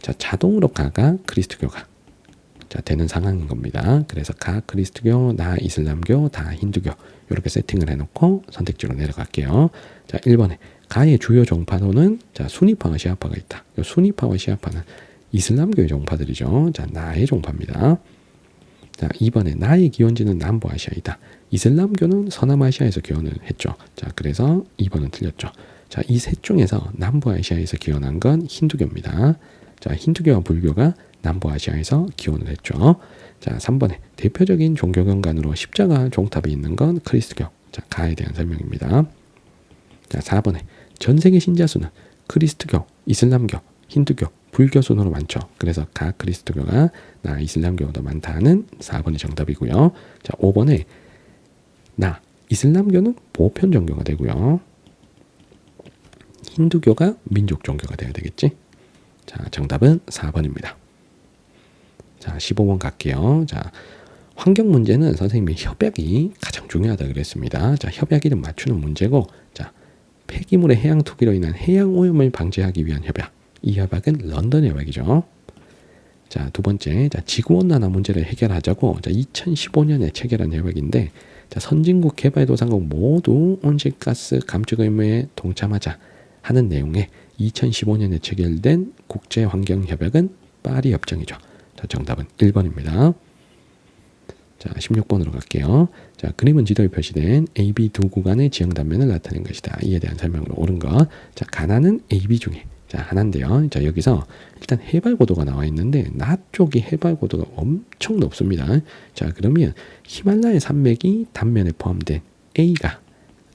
자, 자동으로 가가 그리스도교가 자, 되는 상황인 겁니다. 그래서 가 그리스도교, 나 이슬람교, 다 힌두교 이렇게 세팅을 해놓고 선택지로 내려갈게요. 자, 1번에 가의 주요 종파로는 자, 수니파와 시아파가 있다. 수니파와 시아파는 이슬람교의 종파들이죠. 자, 나의 종파입니다. 자, 2번에 나의 기원지는 남부아시아이다. 이슬람교는 서남아시아에서 기원을 했죠. 자, 그래서 2번은 틀렸죠. 자, 이 셋 중에서 남부아시아에서 기원한 건 힌두교입니다. 자, 힌두교와 불교가 남부아시아에서 기원을 했죠. 자, 3번에 대표적인 종교 경관으로 십자가 종탑이 있는 건 크리스토교. 자, 가에 대한 설명입니다. 자, 4번에 전 세계 신자 수는 크리스토교, 이슬람교, 힌두교, 불교 순으로 많죠. 그래서 가 크리스토교가 나 이슬람교보다 많다는 4번이 정답이고요. 자, 5번에 나 이슬람교는 보편 종교가 되고요. 힌두교가 민족 종교가 되어야 되겠지. 자, 정답은 4번입니다. 자, 15번 갈게요. 자, 환경 문제는 선생님이 협약이 가장 중요하다 그랬습니다. 자, 협약 이름 맞추는 문제고, 자, 폐기물의 해양 투기로 인한 해양 오염을 방지하기 위한 협약. 이 협약은 런던 협약이죠. 자, 두 번째, 자, 지구온난화 문제를 해결하자고 자, 2015년에 체결한 협약인데, 자, 선진국 개발도상국 모두 온실가스 감축 의무에 동참하자 하는 내용의 2015년에 체결된 국제환경협약은 파리 협정이죠. 자, 정답은 1번입니다. 자, 16번으로 갈게요. 자, 그림은 지도에 표시된 AB 두 구간의 지형 단면을 나타낸 것이다. 이에 대한 설명으로 옳은 것. 자, 가나는 AB 중에 자, 하나인데요. 자, 여기서 일단 해발 고도가 나와 있는데 나 쪽이 해발 고도가 엄청 높습니다. 자, 그러면 히말라야 산맥이 단면에 포함된 A가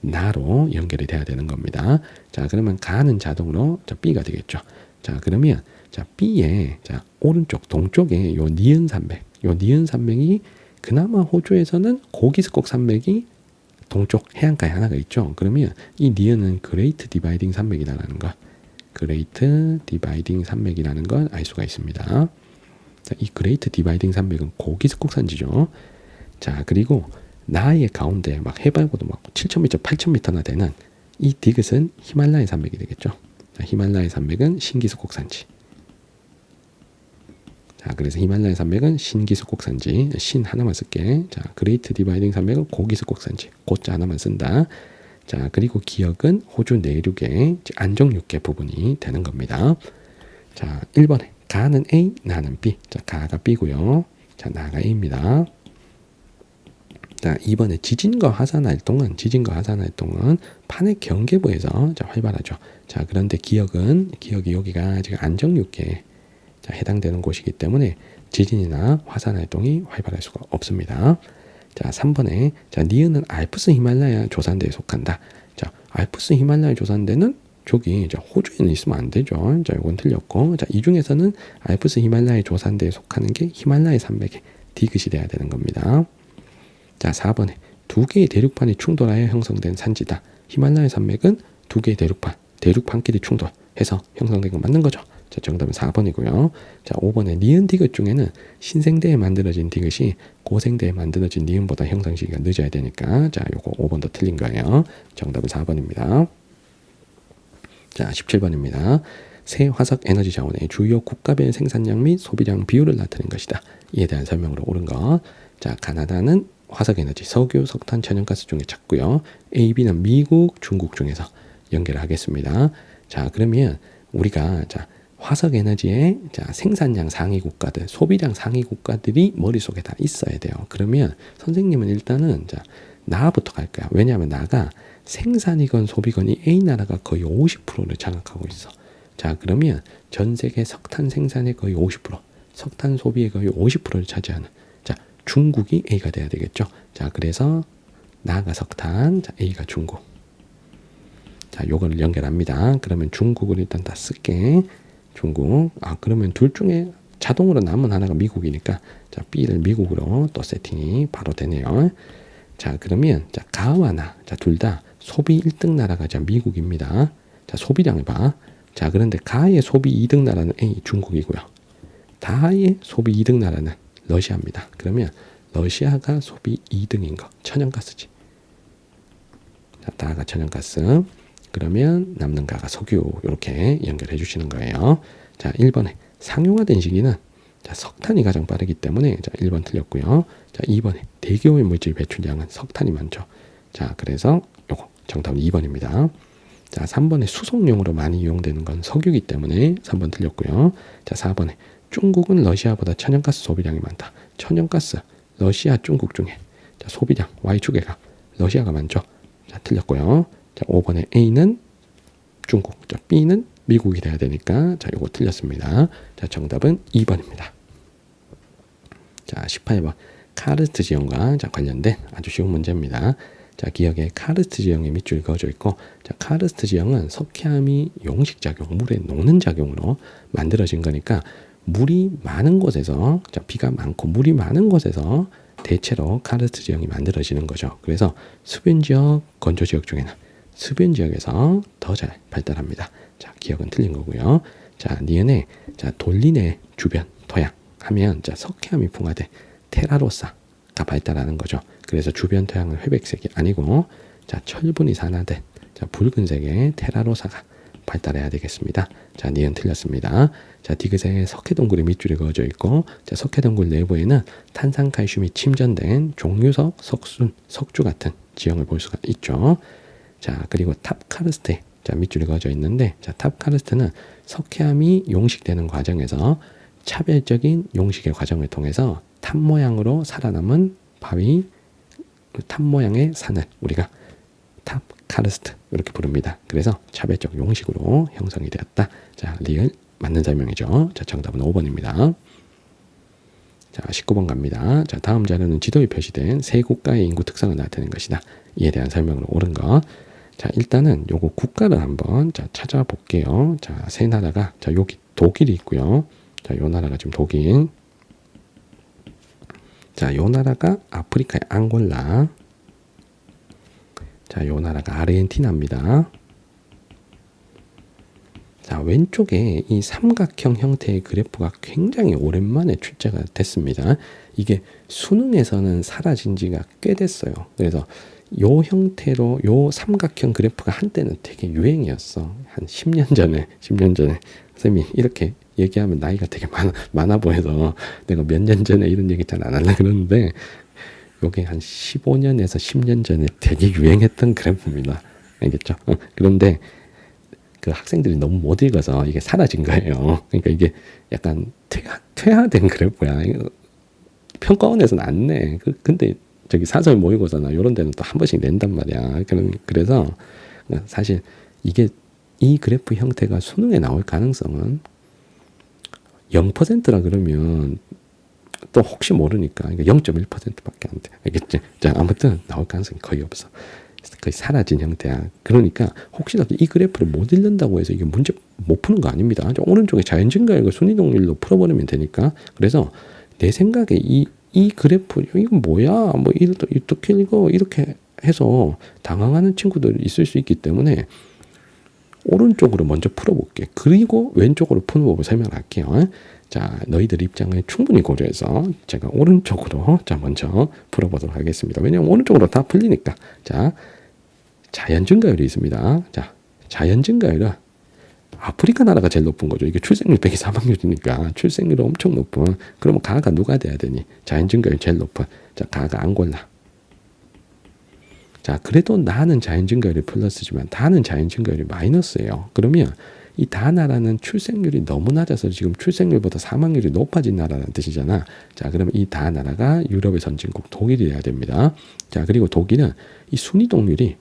나로 연결이 돼야 되는 겁니다. 자, 그러면 가는 자동으로 자, B가 되겠죠. 자, 그러면 자, B의 자, 오른쪽 동쪽에 요 니은 산맥이 그나마 호주에서는 고기스콕 산맥이 동쪽 해안가에 하나가 있죠. 그러면 이 니은은 그레이트 디바이딩 산맥이라는 거. 그레이트 디바이딩 산맥이라는 걸 알 수가 있습니다. 자, 이 그레이트 디바이딩 산맥은 고기스콕 산지죠. 자, 그리고 나의 가운데 막 해발고도 막 7,000m, 8,000m나 되는 이 디귿은 히말라야 산맥이 되겠죠. 자, 히말라야 산맥은 신기스콕 산지. 자, 자, 그래서 히말라야 산맥은 신기수 곡산지, 신 하나만 쓸게. 자, 그레이트 디바이딩 산맥은 고기수 곡산지, 고자 하나만 쓴다. 자, 그리고 기역은 호주 내륙의 안정육계 부분이 되는 겁니다. 자, 1번에 가는 A, 나는 B. 자, 가가 B고요. 자, 나가 A입니다. 자, 2번에 지진과 화산 활동은 판의 경계부에서 자, 활발하죠. 자, 그런데 기역이 여기가 지금 안정육계에 자, 해당되는 곳이기 때문에 지진이나 화산 활동이 활발할 수가 없습니다. 자, 3번에 자, 니은은 알프스 히말라야 조산대에 속한다. 자, 알프스 히말라야 조산대는 저기 호주에는 있으면 안 되죠. 자, 이건 틀렸고, 자, 이 중에서는 알프스 히말라야 조산대에 속하는 게 히말라야 산맥의 디귿이 돼야 되는 겁니다. 자, 4번에 두 개의 대륙판이 충돌하여 형성된 산지다. 히말라야 산맥은 두 개의 대륙판끼리 충돌해서 형성된 건 맞는 거죠. 자, 정답은 4번이고요. 자, 5번에 니은 디귿 중에는 신생대에 만들어진 디귿이 고생대에 만들어진 니은보다 형성 시기가 늦어야 되니까 자, 요거 5번도 틀린 거예요. 정답은 4번입니다. 자, 17번입니다. 새 화석 에너지 자원의 주요 국가별 생산량 및 소비량 비율을 나타낸 것이다. 이에 대한 설명으로 옳은 것. 자, 가나다는 화석 에너지, 석유, 석탄, 천연가스 중에 찾고요. A, B는 미국, 중국 중에서 연결을 하겠습니다. 자, 그러면 우리가 자, 화석 에너지의 자, 생산량 상위 국가들, 소비량 상위 국가들이 머릿속에 다 있어야 돼요. 그러면 선생님은 일단은 자, 나부터 갈 거야. 왜냐하면 나가 생산이건 소비건이 A 나라가 거의 50%를 장악하고 있어. 자, 그러면 전 세계 석탄 생산의 거의 50%, 석탄 소비의 거의 50%를 차지하는 자, 중국이 A가 돼야 되겠죠. 자, 그래서 나가 석탄, 자, A가 중국. 자, 요거를 연결합니다. 그러면 중국을 일단 다 쓸게. 중국. 아, 그러면 둘 중에 자동으로 남은 하나가 미국이니까 자, B를 미국으로 또 세팅이 바로 되네요. 자, 그러면 자, 가와 나. 자, 둘 다 소비 1등 나라가 자, 미국입니다. 자, 소비량을 봐. 자, 그런데 가의 소비 2등 나라는 A 중국이고요. 다의 소비 2등 나라는 러시아입니다. 그러면 러시아가 소비 2등인 거. 천연가스지. 자, 다가 천연가스. 그러면 남는 가가 석유 이렇게 연결해 주시는 거예요. 자, 1번에 상용화된 시기는 자, 석탄이 가장 빠르기 때문에 자, 1번 틀렸고요. 자, 2번에 대기오염 물질 배출량은 석탄이 많죠. 자, 그래서 요거 정답은 2번입니다. 자, 3번에 수송용으로 많이 이용되는 건 석유이기 때문에 3번 틀렸고요. 자, 4번에 중국은 러시아보다 천연가스 소비량이 많다. 천연가스 러시아 중국 중에 자, 소비량 Y축에가 러시아가 많죠. 자, 틀렸고요. 자, 5번에 A는 중국, 자, B는 미국이 돼야 되니까 자, 요거 틀렸습니다. 자, 정답은 2번입니다. 자, 18번 카르스트 지형과 자, 관련된 아주 쉬운 문제입니다. 자, 기역에 카르스트 지형의 밑줄이 그어져 있고 자, 카르스트 지형은 석회암이 용식작용, 물에 녹는 작용으로 만들어진 거니까 물이 많은 곳에서 자, 비가 많고 물이 많은 곳에서 대체로 카르스트 지형이 만들어지는 거죠. 그래서 수변지역, 건조지역 중에는 수변지역에서 더 잘 발달합니다. 자, 기억은 틀린 거고요. 자, 니은에 자, 돌리네 주변 토양 하면 자, 석회암이 풍화돼 테라로사가 발달하는 거죠. 그래서 주변 토양은 회백색이 아니고 자, 철분이 산화된 자, 붉은색의 테라로사가 발달해야 되겠습니다. 자, 니은 틀렸습니다. 자, 디귿에 석회동굴의 밑줄이 그어져 있고 자, 석회동굴 내부에는 탄산칼슘이 침전된 종유석, 석순, 석주 같은 지형을 볼 수가 있죠. 자, 그리고 탑카르스트에 자, 밑줄이 그어져 있는데 자, 탑카르스트는 석회암이 용식되는 과정에서 차별적인 용식의 과정을 통해서 탑 모양으로 살아남은 바위, 탑 모양의 산을 우리가 탑카르스트 이렇게 부릅니다. 그래서 차별적 용식으로 형성이 되었다. 자, 리을 맞는 설명이죠. 자, 정답은 5번입니다. 자, 19번 갑니다. 자, 다음 자료는 지도에 표시된 세 국가의 인구 특성을 나타낸 것이다. 이에 대한 설명으로 옳은 것. 자, 일단은 요거 국가를 한번 자, 찾아볼게요. 자, 세 나라가 자, 여기 독일이 있고요. 자, 요 나라가 지금 독일. 자, 요 나라가 아프리카의 앙골라. 자, 요 나라가 아르헨티나입니다. 자, 왼쪽에 이 삼각형 형태의 그래프가 굉장히 오랜만에 출제가 됐습니다. 이게 수능에서는 사라진 지가 꽤 됐어요. 그래서 요 형태로 요 삼각형 그래프가 한때는 되게 유행이었어. 한 10년 전에 선생님이 이렇게 얘기하면 나이가 되게 많아 보여서 내가 몇 년 전에 이런 얘기 잘 안 하려고 그러는데 요게 한 15년에서 10년 전에 되게 유행했던 그래프입니다. 알겠죠? 그런데 그 학생들이 너무 못 읽어서 이게 사라진 거예요. 그러니까 이게 약간 퇴화된 그래프야. 평가원에서는 안 내. 근데 저기 사설 모의고사나 이런 데는 또 한 번씩 낸단 말이야. 그래서 사실 이게 이 그래프 형태가 수능에 나올 가능성은 0%라 그러면 또 혹시 모르니까 0.1%밖에 안 돼. 알겠지? 자, 아무튼 나올 가능성이 거의 없어. 거의 사라진 형태야. 그러니까 혹시라도 이 그래프를 못 읽는다고 해서 이게 문제 못 푸는 거 아닙니다. 오른쪽에 자연증가율과 순위동률로 풀어버리면 되니까. 그래서 내 생각에 이 그래프 이건 뭐야? 뭐 이렇게 읽어 이렇게 해서 당황하는 친구들이 있을 수 있기 때문에 오른쪽으로 먼저 풀어볼게. 그리고 왼쪽으로 푸는 법을 설명할게요. 자, 너희들 입장을 충분히 고려해서 제가 오른쪽으로 자 먼저 풀어보도록 하겠습니다. 왜냐하면 오른쪽으로 다 풀리니까. 자, 자연 증가율이 있습니다. 자, 자연 증가율은 아프리카 나라가 제일 높은 거죠. 이게 출생률 100이 사망률이니까 출생률이 엄청 높은. 그러면 가가 누가 돼야 되니? 자연 증가율 제일 높은. 자, 가가 앙골라. 자, 그래도 나는 자연 증가율이 플러스지만 다는 자연 증가율이 마이너스예요. 그러면 이 다나라는 출생률이 너무 낮아서 지금 출생률보다 사망률이 높아진 나라라는 뜻이잖아. 자, 그러면 이 다나라가 유럽의 선진국 독일이 돼야 됩니다. 자, 그리고 독일은 이 순위동률이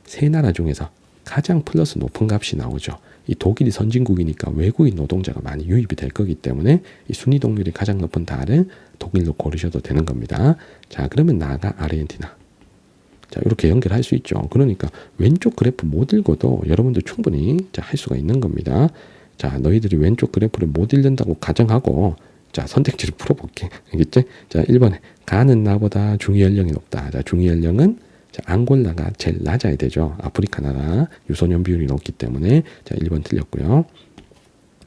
세 나라 중에서 가장 플러스 높은 값이 나오죠. 이 독일이 선진국이니까 외국인 노동자가 많이 유입이 될 거기 때문에 이 순위동률이 가장 높은 달을 독일로 고르셔도 되는 겁니다. 자, 그러면 나가 아르헨티나. 자, 이렇게 연결할 수 있죠. 그러니까 왼쪽 그래프 못 읽어도 여러분들 충분히 자, 할 수가 있는 겁니다. 자, 너희들이 왼쪽 그래프를 못 읽는다고 가정하고 자, 선택지를 풀어볼게. 알겠지? 자, 1번에 가는 나보다 중위 연령이 높다. 자, 중위 연령은 자, 앙골라가 제일 낮아야 되죠. 아프리카 나라 유소년 비율이 높기 때문에 자, 1번 틀렸고요.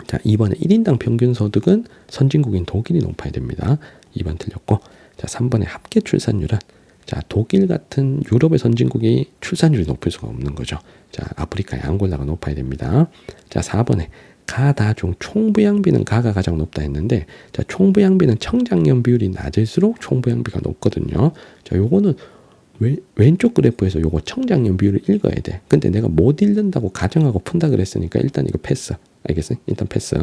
자, 2번에 1인당 평균 소득은 선진국인 독일이 높아야 됩니다. 2번 틀렸고. 자, 3번에 합계 출산율은 자, 독일 같은 유럽의 선진국이 출산율이 높을 수가 없는 거죠. 자, 아프리카의 앙골라가 높아야 됩니다. 자, 4번에 가다중 총부양비는 가가 가장 높다 했는데 자, 총부양비는 청장년 비율이 낮을수록 총부양비가 높거든요. 자, 요거는 왼쪽 그래프에서 요거 청장년 비율을 읽어야 돼. 근데 내가 못 읽는다고 가정하고 푼다 그랬으니까 일단 이거 패스. 알겠어요? 일단 패스.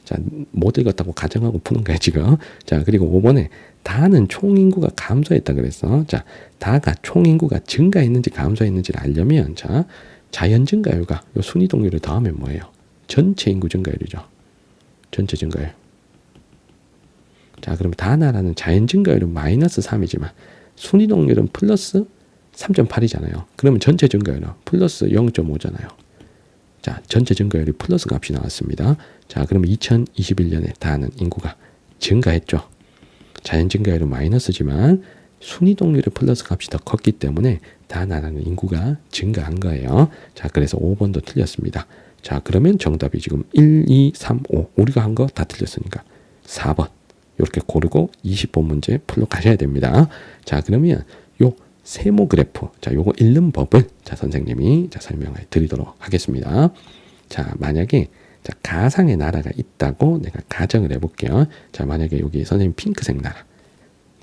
자, 못 읽었다고 가정하고 푸는 거야, 지금. 자, 그리고 5번에 다는 총인구가 감소했다 그랬어. 자, 다가 총인구가 증가했는지 감소했는지를 알려면 자, 자연 증가율과 요 순위 동률을 더하면 뭐예요? 전체 인구 증가율이죠. 전체 증가율. 자, 그럼 다나라는 자연 증가율은 마이너스 3이지만 순위 동률은 플러스 3.8이잖아요. 그러면 전체 증가율은 플러스 0.5잖아요. 자, 전체 증가율이 플러스 값이 나왔습니다. 자, 그러면 2021년에 다는 인구가 증가했죠. 자연 증가율은 마이너스지만 순위 동률의 플러스 값이 더 컸기 때문에 다나라는 인구가 증가한 거예요. 자, 그래서 5번도 틀렸습니다. 자, 그러면 정답이 지금 1, 2, 3, 5 우리가 한 거 다 틀렸으니까 4번 이렇게 고르고 20번 문제 풀러 가셔야 됩니다. 자, 그러면 요 세모 그래프, 자, 요거 읽는 법을 자, 선생님이 자, 설명을 드리도록 하겠습니다. 자, 만약에 자, 가상의 나라가 있다고 내가 가정을 해볼게요. 자, 만약에 여기 선생님 핑크색 나라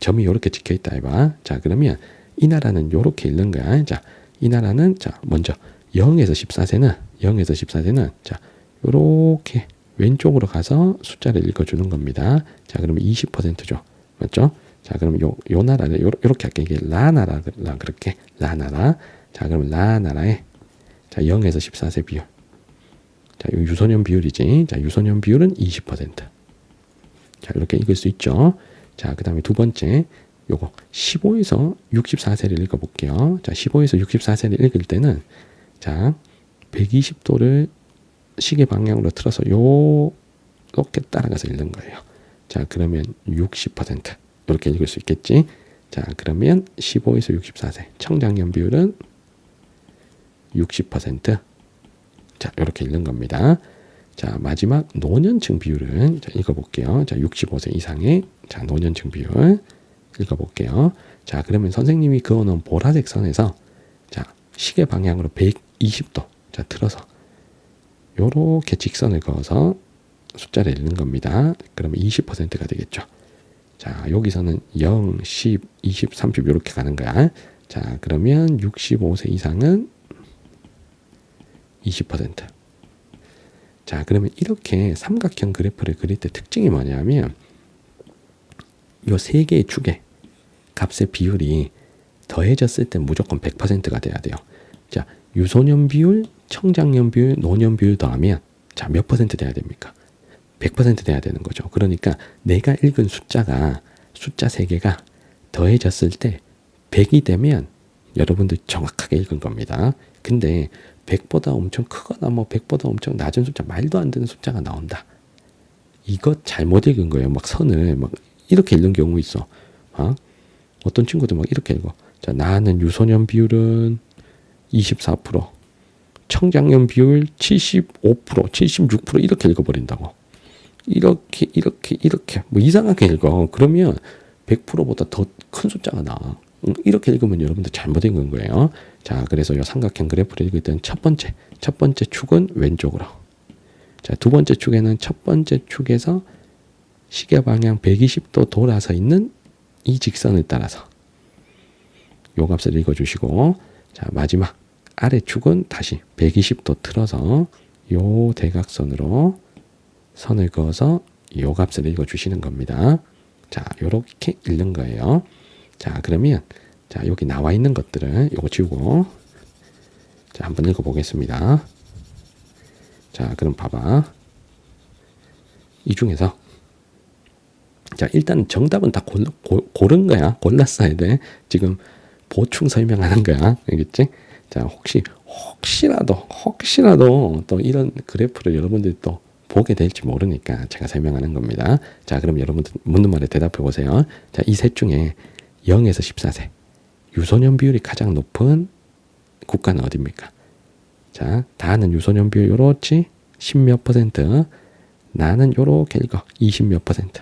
점이 이렇게 찍혀 있다 해봐. 자, 그러면 이 나라는 이렇게 읽는 거야. 자, 이 나라는 자, 먼저 0에서 14세는 자, 요렇게 왼쪽으로 가서 숫자를 읽어주는 겁니다. 자, 그러면 20%죠. 맞죠? 자, 그러면 요 나라를 요렇게 할게. 이게 라 나라 그렇게 라 나라. 자, 그러면 라 나라에 자, 0에서 14세 비율. 자, 요 유소년 비율이지. 자, 유소년 비율은 20%. 자, 이렇게 읽을 수 있죠. 자, 그 다음에 두 번째, 요거 15에서 64세를 읽어볼게요. 자, 15에서 64세를 읽을 때는 자, 120도를 시계 방향으로 틀어서 요렇게 따라가서 읽는 거예요. 자, 그러면 60% 이렇게 읽을 수 있겠지. 자, 그러면 15에서 64세 청장년 비율은 60%. 자, 이렇게 읽는 겁니다. 자, 마지막 노년층 비율은 자, 읽어볼게요. 자, 65세 이상의 자, 노년층 비율 읽어볼게요. 자, 그러면 선생님이 그어놓은 보라색 선에서 자, 시계 방향으로 120도 자, 틀어서 요렇게 직선을 그어서 숫자를 읽는 겁니다. 그러면 20%가 되겠죠. 자, 여기서는 0, 10, 20, 30 이렇게 가는 거야. 자, 그러면 65세 이상은 20%. 자, 그러면 이렇게 삼각형 그래프를 그릴 때 특징이 뭐냐면 요 세 개의 축의 값의 비율이 더해졌을 때 무조건 100%가 돼야 돼요. 자, 유소년 비율, 청장년 비율, 노년 비율 더하면 자, 몇 퍼센트 돼야 됩니까? 100% 돼야 되는 거죠. 그러니까 내가 읽은 숫자 세 개가 더해졌을 때 100이 되면 여러분들 정확하게 읽은 겁니다. 근데 100보다 엄청 크거나 뭐 100보다 엄청 낮은 숫자, 말도 안 되는 숫자가 나온다. 이거 잘못 읽은 거예요. 막 선을 막 이렇게 읽는 경우 있어. 어떤 친구들 막 이렇게 읽어. 자, 나는 유소년 비율은 24%, 청장년 비율 75%, 76% 이렇게 읽어버린다고. 이렇게 뭐 이상하게 읽어. 그러면 100%보다 더 큰 숫자가 나와. 이렇게 읽으면 여러분들 잘못 읽은 거예요. 자, 그래서 이 삼각형 그래프를 읽을 때는 첫 번째 축은 왼쪽으로. 자, 두 번째 축에는 첫 번째 축에서 시계 방향 120도 돌아서 있는 이 직선을 따라서 요 값을 읽어주시고, 자, 마지막 아래 축은 다시 120도 틀어서 요 대각선으로 선을 그어서 요 값을 읽어주시는 겁니다. 자, 요렇게 읽는 거예요. 자, 그러면 자, 여기 나와 있는 것들은 요거 지우고 자, 한번 읽어보겠습니다. 자, 그럼 봐봐. 이 중에서 자, 일단 정답은 다 고른 거야. 골랐어야 돼. 지금 보충 설명하는 거야. 알겠지? 자, 혹시라도 또 이런 그래프를 여러분들이 또 보게 될지 모르니까 제가 설명하는 겁니다. 자, 그럼 여러분들 묻는 말에 대답해 보세요. 자, 이 셋 중에 0에서 14세 유소년 비율이 가장 높은 국가는 어디입니까? 자, 다는 유소년 비율 요렇지 10몇 %, 나는 요렇게 읽어 20몇 %,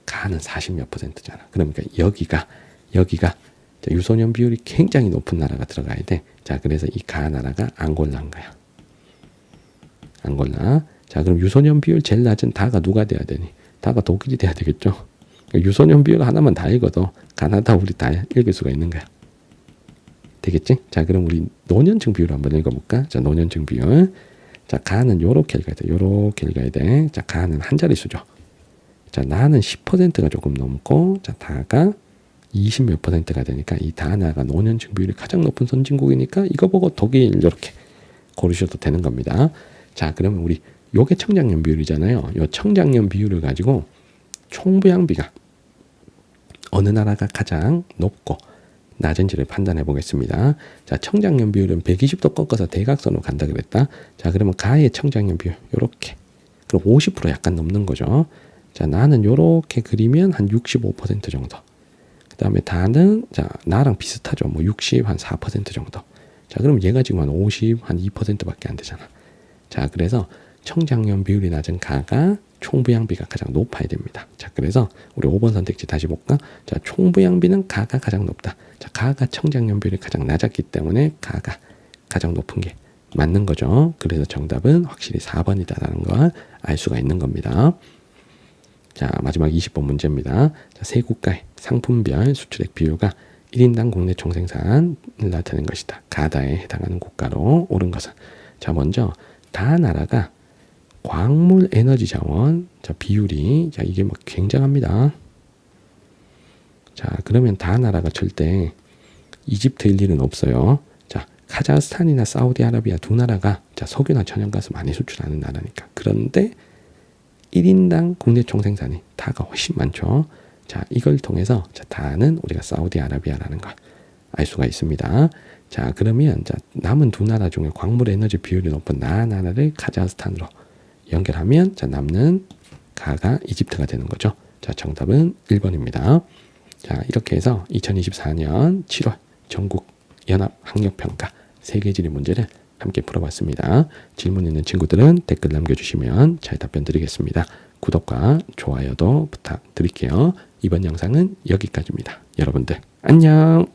가는 40몇 %잖아. 그러니까 여기가 유소년 비율이 굉장히 높은 나라가 들어가야 돼. 자, 그래서 이 가 나라가 앙골라인 거야. 앙골라. 자, 그럼 유소년 비율 제일 낮은 다가 누가 돼야 되니? 다가 독일이 돼야 되겠죠. 유소년 비율 하나만 다 읽어도 가나다 우리 다 읽을 수가 있는 거야. 되겠지? 자, 그럼 우리 노년층 비율 한번 읽어볼까? 자, 노년층 비율. 자, 가는 요렇게 읽어야 돼. 요렇게 읽어야 돼. 자, 가는 한 자릿수죠. 자, 나는 10%가 조금 넘고, 자, 다가 20몇 %가 되니까 이 다나가 노년층 비율이 가장 높은 선진국이니까 이거 보고 독일 이렇게 고르셔도 되는 겁니다. 자, 그러면 우리 요게 청장년 비율이잖아요. 요 청장년 비율을 가지고 총부양비가 어느 나라가 가장 높고 낮은지를 판단해 보겠습니다. 자, 청장년 비율은 120도 꺾어서 대각선으로 간다 그랬다. 자, 그러면 가의 청장년 비율 요렇게. 그럼 50% 약간 넘는 거죠. 자, 나는 요렇게 그리면 한 65% 정도. 그 다음에 다는 자, 나랑 비슷하죠. 뭐 60, 한 4% 정도. 자, 그럼 얘가 지금 한 50, 한 2%밖에 안 되잖아. 자, 그래서 청장년 비율이 낮은 가가 총부양비가 가장 높아야 됩니다. 자, 그래서 우리 5번 선택지 다시 볼까? 자, 총부양비는 가가 가장 높다. 자, 가가 청장년 비율이 가장 낮았기 때문에 가가 가장 높은 게 맞는 거죠. 그래서 정답은 확실히 4번이다라는 걸 알 수가 있는 겁니다. 자, 마지막 20번 문제입니다. 자, 세 국가의 상품별 수출액 비율가 1인당 국내 총생산을 나타낸 것이다. 가다에 해당하는 국가로 옳은 것은. 자, 먼저 다 나라가 광물 에너지 자원 자, 비율이 자, 이게 막 굉장합니다. 자, 그러면 다 나라가 절대 이집트일 일은 없어요. 자, 카자흐스탄이나 사우디아라비아 두 나라가 자, 석유나 천연가스 많이 수출하는 나라니까. 그런데 1인당 국내 총생산이 다가 훨씬 많죠. 자, 이걸 통해서 자, 다는 우리가 사우디아라비아라는 걸 알 수가 있습니다. 자, 그러면 자, 남은 두 나라 중에 광물 에너지 비율이 높은 나라를 카자흐스탄으로 연결하면 자, 남는 가가 이집트가 되는 거죠. 자, 정답은 1번입니다. 자, 이렇게 해서 2024년 7월 전국 연합 학력평가 세계지리 문제를 함께 풀어봤습니다. 질문 있는 친구들은 댓글 남겨주시면 잘 답변 드리겠습니다. 구독과 좋아요도 부탁드릴게요. 이번 영상은 여기까지입니다. 여러분들 안녕.